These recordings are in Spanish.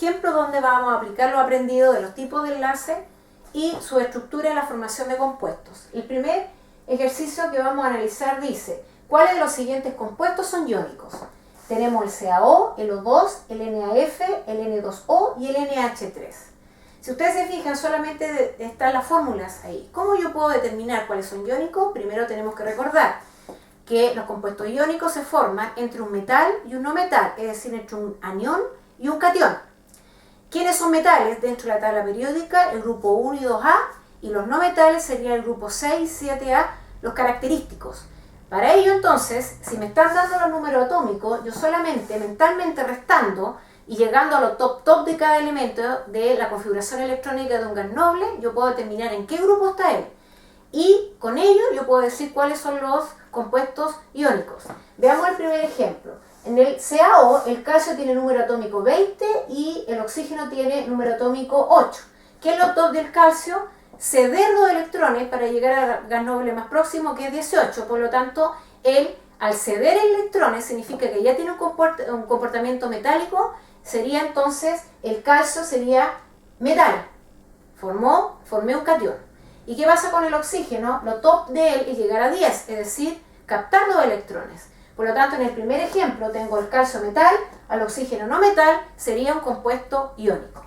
ejemplo donde vamos a aplicar lo aprendido de los tipos de enlace y su estructura en la formación de compuestos. El primer ejercicio que vamos a analizar dice, ¿cuáles de los siguientes compuestos son iónicos? Tenemos el CaO, el O2, el NaF, el N2O y el NH3. Si ustedes se fijan, solamente están las fórmulas ahí. ¿Cómo yo puedo determinar cuáles son iónicos? Primero tenemos que recordar que los compuestos iónicos se forman entre un metal y un no metal, es decir, entre un anión y un catión. ¿Quiénes son metales dentro de la tabla periódica? El grupo 1 y 2A, y los no metales serían el grupo 6 y 7A, los característicos. Para ello, entonces, si me están dando los números atómicos, yo solamente mentalmente restando y llegando a lo top de cada elemento de la configuración electrónica de un gas noble, yo puedo determinar en qué grupo está él. Y con ello yo puedo decir cuáles son los compuestos iónicos. Veamos el primer ejemplo. En el CaO, el calcio tiene número atómico 20 y el oxígeno tiene número atómico 8. ¿Qué es lo top del calcio? Ceder 2 electrones para llegar al gas noble más próximo, que es 18. Por lo tanto, él, al ceder electrones, significa que ya tiene un comportamiento metálico. Sería entonces, el calcio sería metal. Formé un catión. ¿Y qué pasa con el oxígeno? Lo top de él es llegar a 10, es decir, captar 2 electrones. Por lo tanto, en el primer ejemplo tengo el calcio metal, al oxígeno no metal, sería un compuesto iónico.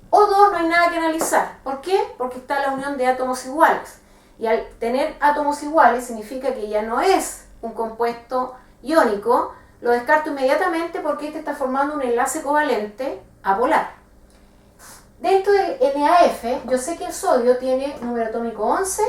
O2 no hay nada que analizar. ¿Por qué? Porque está la unión de átomos iguales. Y al tener átomos iguales significa que ya no es un compuesto iónico. Lo descarto inmediatamente porque este está formando un enlace covalente apolar. Dentro del NaF, yo sé que el sodio tiene número atómico 11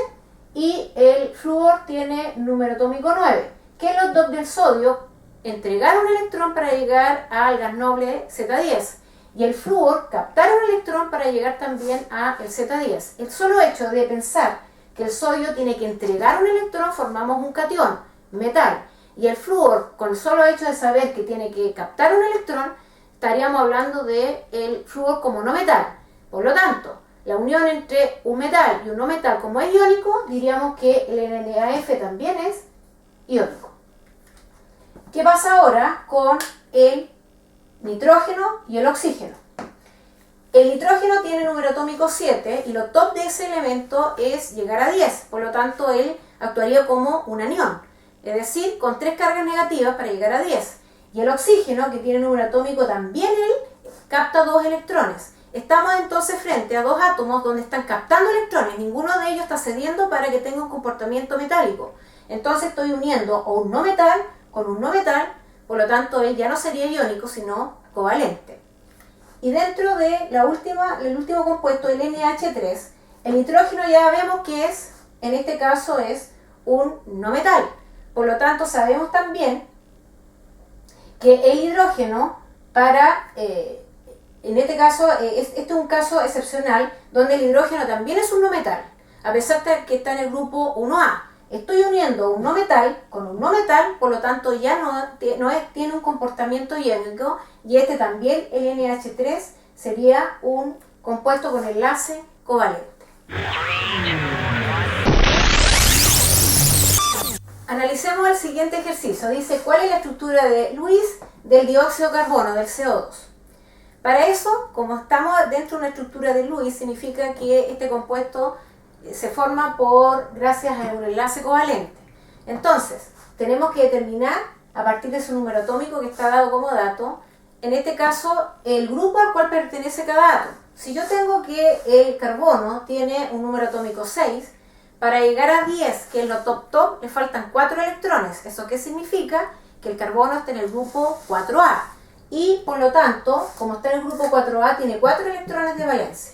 y el flúor tiene número atómico 9. ¿Qué es lo top del sodio? Entregar un electrón para llegar al gas noble Z10. Y el flúor captar un electrón para llegar también a el Z10. El solo hecho de pensar que el sodio tiene que entregar un electrón, formamos un catión, metal. Y el flúor, con el solo hecho de saber que tiene que captar un electrón, estaríamos hablando del flúor como no metal. Por lo tanto, la unión entre un metal y un no metal, como es iónico, diríamos que el NaF también es iónico. ¿Qué pasa ahora con el nitrógeno y el oxígeno? El nitrógeno tiene número atómico 7 y lo top de ese elemento es llegar a 10. Por lo tanto, él actuaría como un anión, es decir, con 3 cargas negativas para llegar a 10. Y el oxígeno, que tiene número atómico también él, capta 2 electrones. Estamos entonces frente a 2 átomos donde están captando electrones. Ninguno de ellos está cediendo para que tenga un comportamiento metálico. Entonces estoy uniendo a un no metal con un no metal. Por lo tanto, él ya no sería iónico, sino covalente. Y dentro de el último compuesto, el NH3, el nitrógeno ya vemos que es, en este caso, es un no metal. Por lo tanto, sabemos también que el hidrógeno, en este caso, este es un caso excepcional donde el hidrógeno también es un no metal, a pesar de que está en el grupo 1A. Estoy uniendo un no metal con un no metal, por lo tanto ya tiene un comportamiento iónico, y este también, el NH3, sería un compuesto con enlace covalente. Analicemos el siguiente ejercicio. Dice, ¿cuál es la estructura de Lewis del dióxido de carbono, del CO2? Para eso, como estamos dentro de una estructura de Lewis, significa que este compuesto se forma gracias a un enlace covalente. Entonces, tenemos que determinar, a partir de su número atómico que está dado como dato, en este caso, el grupo al cual pertenece cada átomo. Si yo tengo que el carbono tiene un número atómico 6, para llegar a 10, que es lo top, le faltan 4 electrones. ¿Eso qué significa? Que el carbono está en el grupo 4A. Y, por lo tanto, como está en el grupo 4A, tiene 4 electrones de valencia.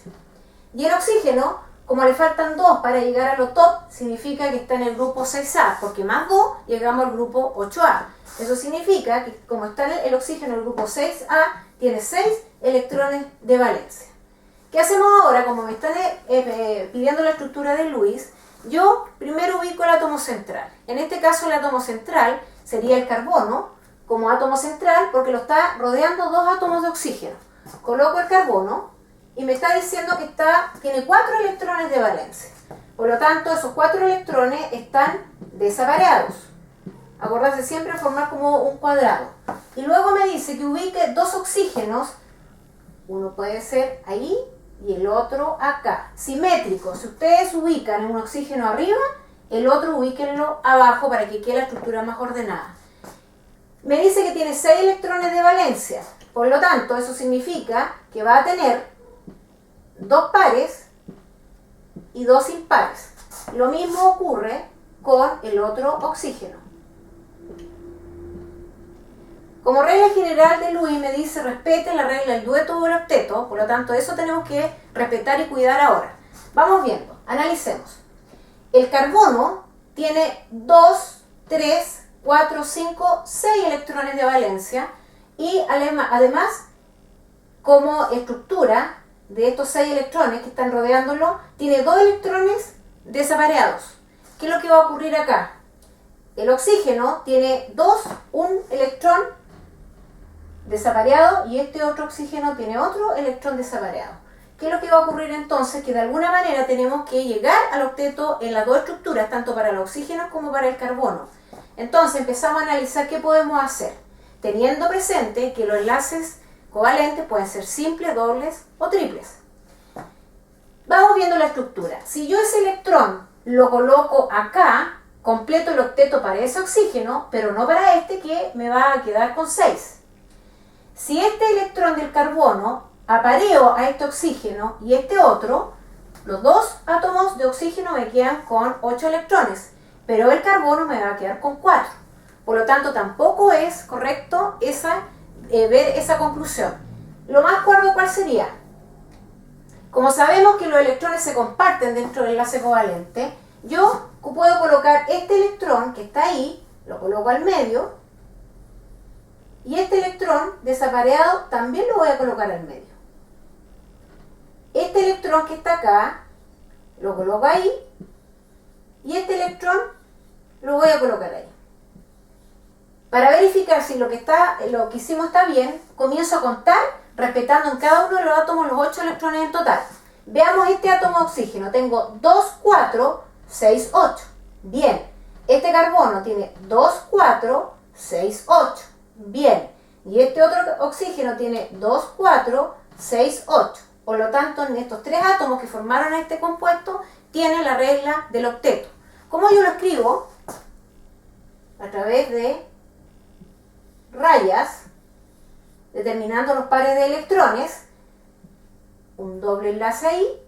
Y el oxígeno, como le faltan 2 para llegar a lo top, significa que está en el grupo 6A, porque más 2 llegamos al grupo 8A. Eso significa que como está el oxígeno en el grupo 6A, tiene 6 electrones de valencia. ¿Qué hacemos ahora? Como me están pidiendo la estructura de Lewis, yo primero ubico el átomo central. En este caso el átomo central sería el carbono como átomo central porque lo está rodeando 2 átomos de oxígeno. Coloco el carbono y me está diciendo que tiene 4 electrones de valencia. Por lo tanto, esos 4 electrones están desavariados. Acordarse siempre de formar como un cuadrado. Y luego me dice que ubique dos oxígenos, uno puede ser ahí y el otro acá, simétricos. Si ustedes ubican un oxígeno arriba, el otro ubíquenlo abajo para que quede la estructura más ordenada. Me dice que tiene 6 electrones de valencia, por lo tanto eso significa que va a tener 2 pares y 2 impares. Lo mismo ocurre con el otro oxígeno. Como regla general de Lewis me dice respete la regla del dueto o el octeto, por lo tanto eso tenemos que respetar y cuidar ahora. Vamos viendo, analicemos. El carbono tiene 2, 3, 4, 5, 6 electrones de valencia y además como estructura de estos 6 electrones que están rodeándolo, tiene 2 electrones desapareados. ¿Qué es lo que va a ocurrir acá? El oxígeno tiene un electrón desapareado y este otro oxígeno tiene otro electrón desapareado. ¿Qué es lo que va a ocurrir entonces? Que de alguna manera tenemos que llegar al octeto en las dos estructuras, tanto para el oxígeno como para el carbono. Entonces empezamos a analizar qué podemos hacer, teniendo presente que los enlaces covalentes pueden ser simples, dobles o triples. Vamos viendo la estructura. Si yo ese electrón lo coloco acá, completo el octeto para ese oxígeno, pero no para este que me va a quedar con 6. Si este electrón del carbono apareo a este oxígeno y este otro, los dos átomos de oxígeno me quedan con 8 electrones, pero el carbono me va a quedar con 4. Por lo tanto, tampoco es correcto ver esa conclusión. Lo más cuerdo, ¿cuál sería? Como sabemos que los electrones se comparten dentro del enlace covalente, yo puedo colocar este electrón que está ahí, lo coloco al medio, y este electrón desapareado también lo voy a colocar al medio. Este electrón que está acá, lo coloco ahí, y este electrón lo voy a colocar ahí. Para verificar si lo que hicimos está bien, comienzo a contar respetando en cada uno de los átomos los 8 electrones en total. Veamos este átomo de oxígeno, tengo 2, 4, 6, 8. Bien, este carbono tiene 2, 4, 6, 8. Bien, y este otro oxígeno tiene 2, 4, 6, 8. Por lo tanto, en estos 3 átomos que formaron este compuesto, tienen la regla del octeto. ¿Cómo yo lo escribo? A través de rayas, determinando los pares de electrones, un doble enlace ahí,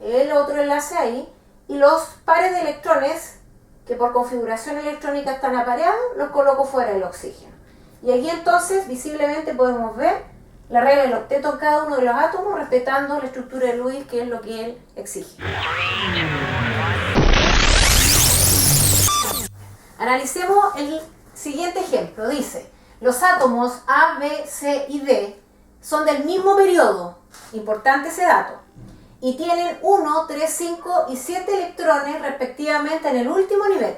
el otro enlace ahí, y los pares de electrones que por configuración electrónica están apareados, los coloco fuera del oxígeno. Y aquí entonces visiblemente podemos ver la regla del octeto en cada uno de los átomos, respetando la estructura de Lewis, que es lo que él exige. Analicemos el siguiente ejemplo. Dice, los átomos A, B, C y D son del mismo periodo, importante ese dato, y tienen 1, 3, 5 y 7 electrones respectivamente en el último nivel.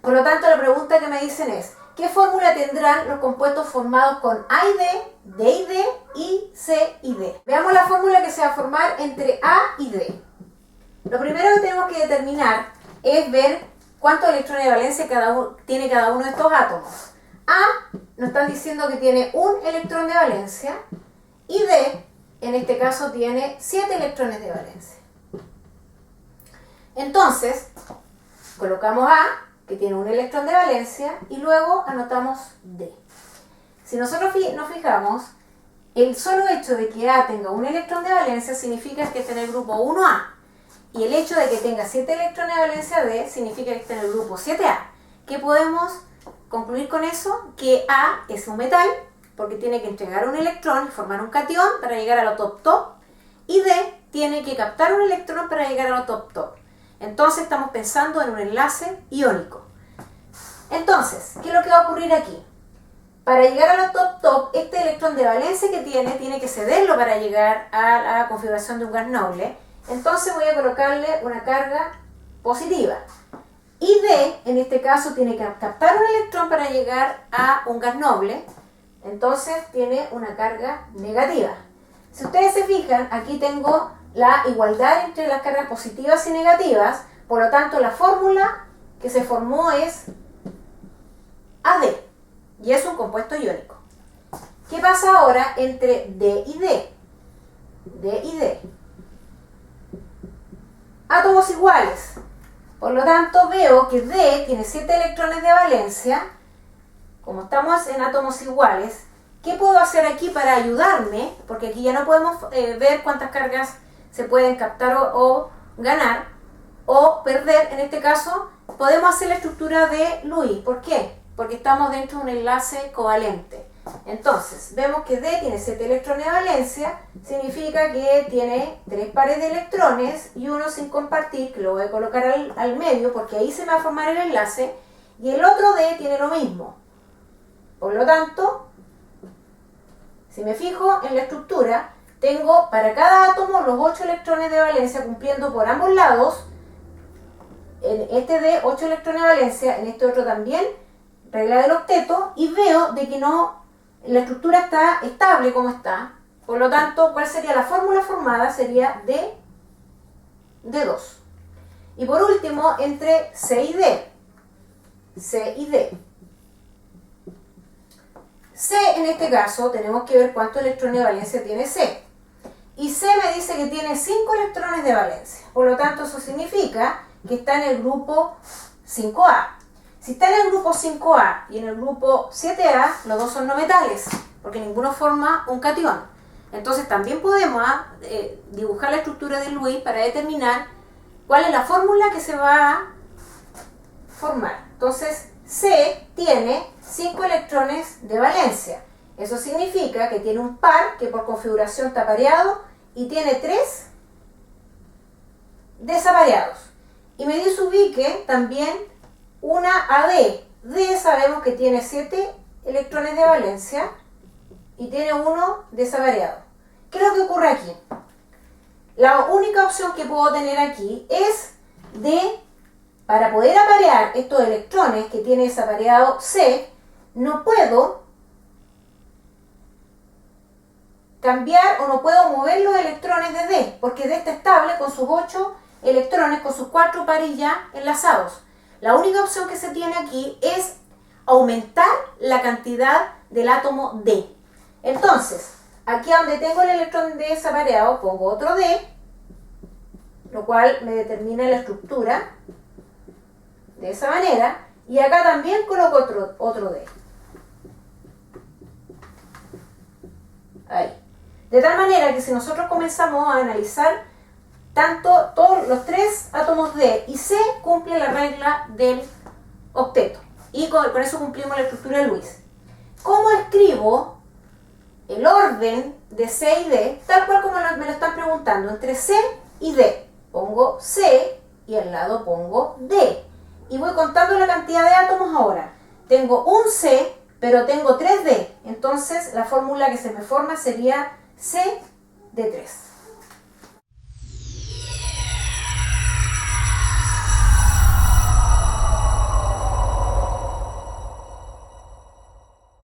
Por lo tanto, la pregunta que me dicen es, ¿qué fórmula tendrán los compuestos formados con A y D, D y D y C y D? Veamos la fórmula que se va a formar entre A y D. Lo primero que tenemos que determinar es ver cuántos electrones de valencia tiene cada uno de estos átomos. A nos están diciendo que tiene un electrón de valencia y D, en este caso, tiene 7 electrones de valencia. Entonces, colocamos A, que tiene un electrón de valencia, y luego anotamos D. Si nosotros nos fijamos, el solo hecho de que A tenga un electrón de valencia significa que está en el grupo 1A, y el hecho de que tenga 7 electrones de valencia D significa que está en el grupo 7A. ¿Qué podemos concluir con eso? Que A es un metal, porque tiene que entregar un electrón y formar un catión para llegar a lo top-top, y D tiene que captar un electrón para llegar a lo top-top. Entonces estamos pensando en un enlace iónico. Entonces, ¿qué es lo que va a ocurrir aquí? Para llegar a la top-top, este electrón de valencia que tiene que cederlo para llegar a la configuración de un gas noble. Entonces voy a colocarle una carga positiva. Y D, en este caso, tiene que captar un electrón para llegar a un gas noble. Entonces tiene una carga negativa. Si ustedes se fijan, aquí tengo la igualdad entre las cargas positivas y negativas, por lo tanto la fórmula que se formó es AD, y es un compuesto iónico. ¿Qué pasa ahora entre D y D? D y D. Átomos iguales. Por lo tanto, veo que D tiene 7 electrones de valencia. Como estamos en átomos iguales, ¿qué puedo hacer aquí para ayudarme? Porque aquí ya no podemos ver cuántas cargas se pueden captar o ganar o perder. En este caso, podemos hacer la estructura de Lewis. ¿Por qué? Porque estamos dentro de un enlace covalente. Entonces, vemos que D tiene 7 electrones de valencia, significa que tiene 3 pares de electrones y uno sin compartir, que lo voy a colocar al medio porque ahí se me va a formar el enlace, y el otro D tiene lo mismo. Por lo tanto, si me fijo en la estructura, tengo para cada átomo los 8 electrones de valencia cumpliendo por ambos lados. En este D, 8 electrones de valencia, en este otro también, regla del octeto, y veo de que no, la estructura está estable como está. Por lo tanto, ¿cuál sería la fórmula formada? Sería D2. Y por último, entre C y D. C y D. C, en este caso, tenemos que ver cuántos electrones de valencia tiene C. Y C me dice que tiene 5 electrones de valencia. Por lo tanto, eso significa que está en el grupo 5A. Si está en el grupo 5A y en el grupo 7A, los dos son no metales, porque ninguno forma un catión. Entonces también podemos dibujar la estructura de Lewis para determinar cuál es la fórmula que se va a formar. Entonces, C tiene 5 electrones de valencia. Eso significa que tiene un par que por configuración está pareado y tiene 3 desapareados. Y me desubique también una AD. D sabemos que tiene 7 electrones de valencia y tiene uno desapareado. ¿Qué es lo que ocurre aquí? La única opción que puedo tener aquí es para poder aparear estos electrones que tiene desapareado C, no puedo cambiar o no puedo mover los electrones de D, porque D está estable con sus 8 electrones, con sus 4 pares ya enlazados. La única opción que se tiene aquí es aumentar la cantidad del átomo D. Entonces, aquí donde tengo el electrón D desapareado, pongo otro D, lo cual me determina la estructura de esa manera, y acá también coloco otro D. Ahí. De tal manera que si nosotros comenzamos a analizar todos los 3 átomos D y C, cumple la regla del octeto. Y con eso cumplimos la estructura de Lewis. ¿Cómo escribo el orden de C y D? Tal cual como me lo están preguntando, entre C y D. Pongo C y al lado pongo D. Y voy contando la cantidad de átomos ahora. Tengo un C, pero tengo 3 D. Entonces la fórmula que se me forma sería C de 3.